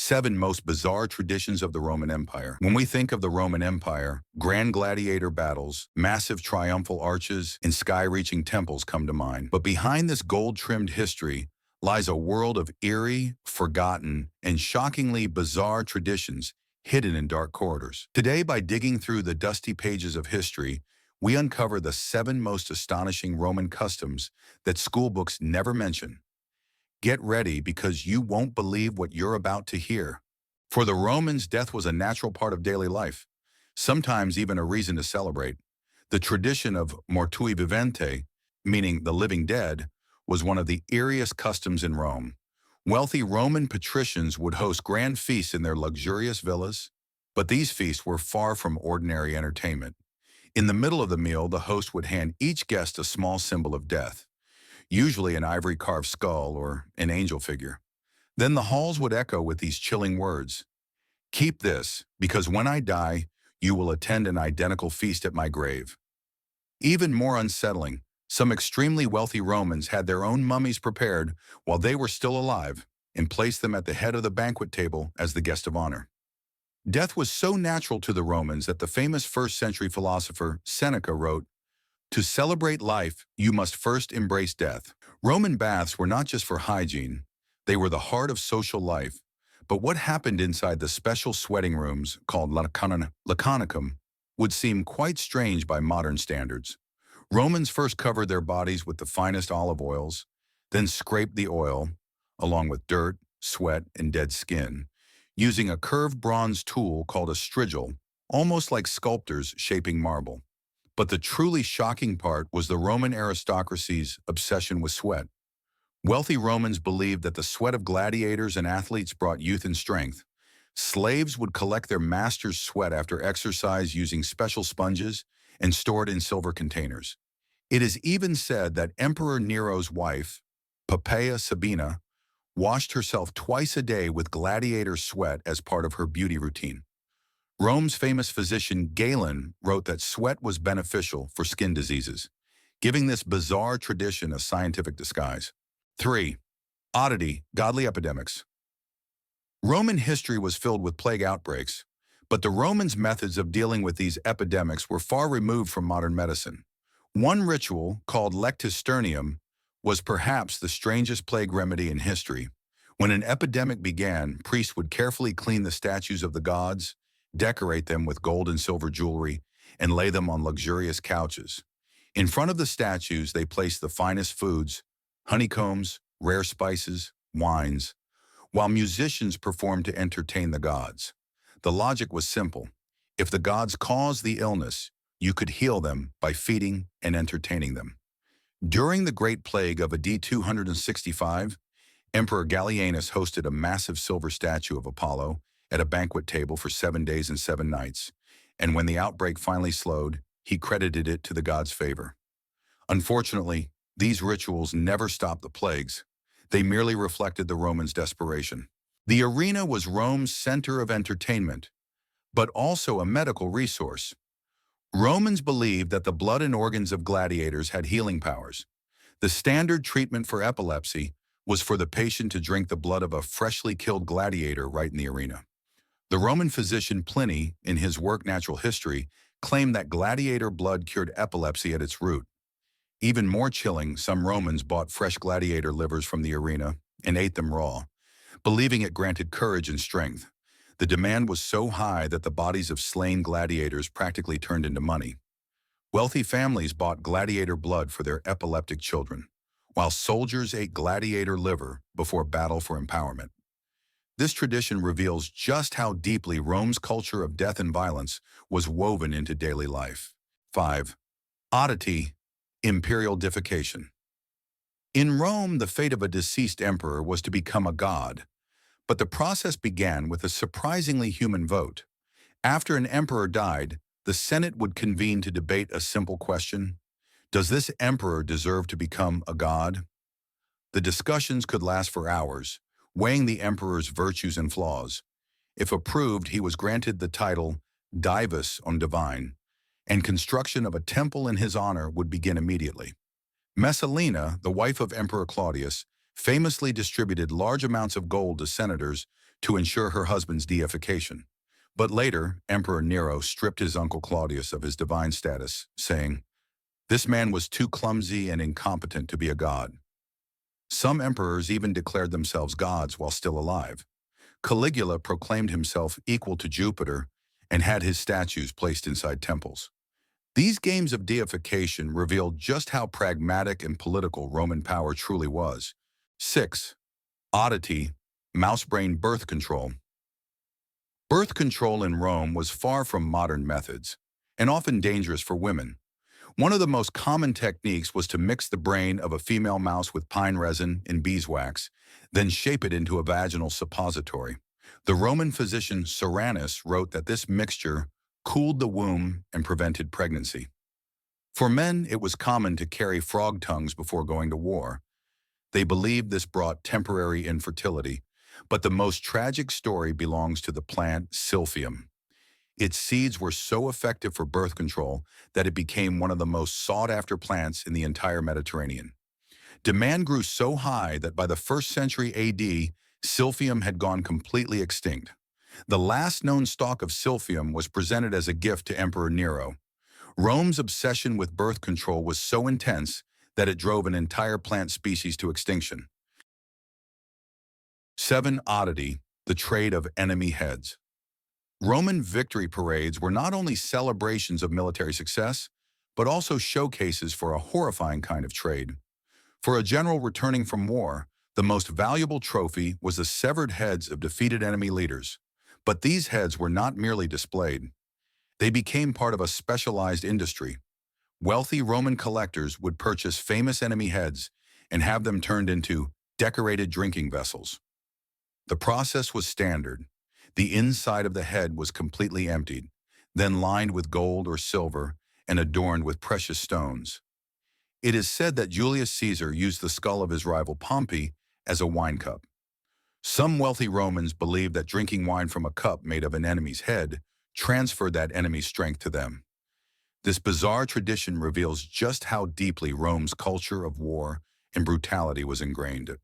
7 most bizarre traditions of the Roman Empire. When we think of the Roman Empire, grand gladiator battles, massive triumphal arches, and sky-reaching temples come to mind. But behind this gold-trimmed history lies a world of eerie, forgotten, and shockingly bizarre traditions hidden in dark corridors. Today, by digging through the dusty pages of history, we uncover the 7 most astonishing Roman customs that schoolbooks never mention. Get ready because you won't believe what you're about to hear. For the Romans, death was a natural part of daily life, sometimes even a reason to celebrate. The tradition of mortui vivente, meaning the living dead, was one of the eeriest customs in Rome. Wealthy Roman patricians would host grand feasts in their luxurious villas, but these feasts were far from ordinary entertainment. In the middle of the meal, the host would hand each guest a small symbol of death, usually an ivory-carved skull or an angel figure. Then the halls would echo with these chilling words: "Keep this, because when I die, you will attend an identical feast at my grave." Even more unsettling, some extremely wealthy Romans had their own mummies prepared while they were still alive and placed them at the head of the banquet table as the guest of honor. Death was so natural to the Romans that the famous first-century philosopher Seneca wrote, "To celebrate life, you must first embrace death." Roman baths were not just for hygiene, they were the heart of social life. But what happened inside the special sweating rooms, called laconicum, would seem quite strange by modern standards. Romans first covered their bodies with the finest olive oils, then scraped the oil, along with dirt, sweat, and dead skin, using a curved bronze tool called a strigil, almost like sculptors shaping marble. But the truly shocking part was the Roman aristocracy's obsession with sweat. Wealthy Romans believed that the sweat of gladiators and athletes brought youth and strength. Slaves would collect their master's sweat after exercise using special sponges and store it in silver containers. It is even said that Emperor Nero's wife, Poppaea Sabina, washed herself twice a day with gladiator sweat as part of her beauty routine. Rome's famous physician Galen wrote that sweat was beneficial for skin diseases, giving this bizarre tradition a scientific disguise. 3. Oddity, godly epidemics. Roman history was filled with plague outbreaks, but the Romans' methods of dealing with these epidemics were far removed from modern medicine. One ritual, called lectisternium, was perhaps the strangest plague remedy in history. When an epidemic began, priests would carefully clean the statues of the gods, decorate them with gold and silver jewelry, and lay them on luxurious couches. In front of the statues, they placed the finest foods, honeycombs, rare spices, wines, while musicians performed to entertain the gods. The logic was simple. If the gods caused the illness, you could heal them by feeding and entertaining them. During the Great Plague of AD 265, Emperor Gallienus hosted a massive silver statue of Apollo at a banquet table for 7 days and 7 nights, and when the outbreak finally slowed, he credited it to the god's favor. Unfortunately, these rituals never stopped the plagues. They merely reflected the Romans' desperation. The arena was Rome's center of entertainment, but also a medical resource. Romans believed that the blood and organs of gladiators had healing powers. The standard treatment for epilepsy was for the patient to drink the blood of a freshly killed gladiator right in the arena. The Roman physician Pliny, in his work Natural History, claimed that gladiator blood cured epilepsy at its root. Even more chilling, some Romans bought fresh gladiator livers from the arena and ate them raw, believing it granted courage and strength. The demand was so high that the bodies of slain gladiators practically turned into money. Wealthy families bought gladiator blood for their epileptic children, while soldiers ate gladiator liver before battle for empowerment. This tradition reveals just how deeply Rome's culture of death and violence was woven into daily life. 5. Oddity, imperial deification. In Rome, the fate of a deceased emperor was to become a god, but the process began with a surprisingly human vote. After an emperor died, the Senate would convene to debate a simple question: does this emperor deserve to become a god? The discussions could last for hours, weighing the emperor's virtues and flaws. If approved, he was granted the title divus on divine, and construction of a temple in his honor would begin immediately. Messalina, the wife of Emperor Claudius, famously distributed large amounts of gold to senators to ensure her husband's deification. But later, Emperor Nero stripped his uncle Claudius of his divine status, saying, "This man was too clumsy and incompetent to be a god." Some emperors even declared themselves gods while still alive. Caligula proclaimed himself equal to Jupiter and had his statues placed inside temples. These games of deification revealed just how pragmatic and political Roman power truly was. 6. Oddity, mouse-brain birth control. Birth control in Rome was far from modern methods, and often dangerous for women. One of the most common techniques was to mix the brain of a female mouse with pine resin and beeswax, then shape it into a vaginal suppository. The Roman physician Serranus wrote that this mixture cooled the womb and prevented pregnancy. For men, it was common to carry frog tongues before going to war. They believed this brought temporary infertility, but the most tragic story belongs to the plant silphium. Its seeds were so effective for birth control that it became one of the most sought-after plants in the entire Mediterranean. Demand grew so high that by the 1st century AD, silphium had gone completely extinct. The last known stalk of silphium was presented as a gift to Emperor Nero. Rome's obsession with birth control was so intense that it drove an entire plant species to extinction. 7. Oddity, the trade of enemy heads. Roman victory parades were not only celebrations of military success, but also showcases for a horrifying kind of trade. For a general returning from war, the most valuable trophy was the severed heads of defeated enemy leaders. But these heads were not merely displayed. They became part of a specialized industry. Wealthy Roman collectors would purchase famous enemy heads and have them turned into decorated drinking vessels. The process was standard. The inside of the head was completely emptied, then lined with gold or silver and adorned with precious stones. It is said that Julius Caesar used the skull of his rival Pompey as a wine cup. Some wealthy Romans believed that drinking wine from a cup made of an enemy's head transferred that enemy's strength to them. This bizarre tradition reveals just how deeply Rome's culture of war and brutality was ingrained.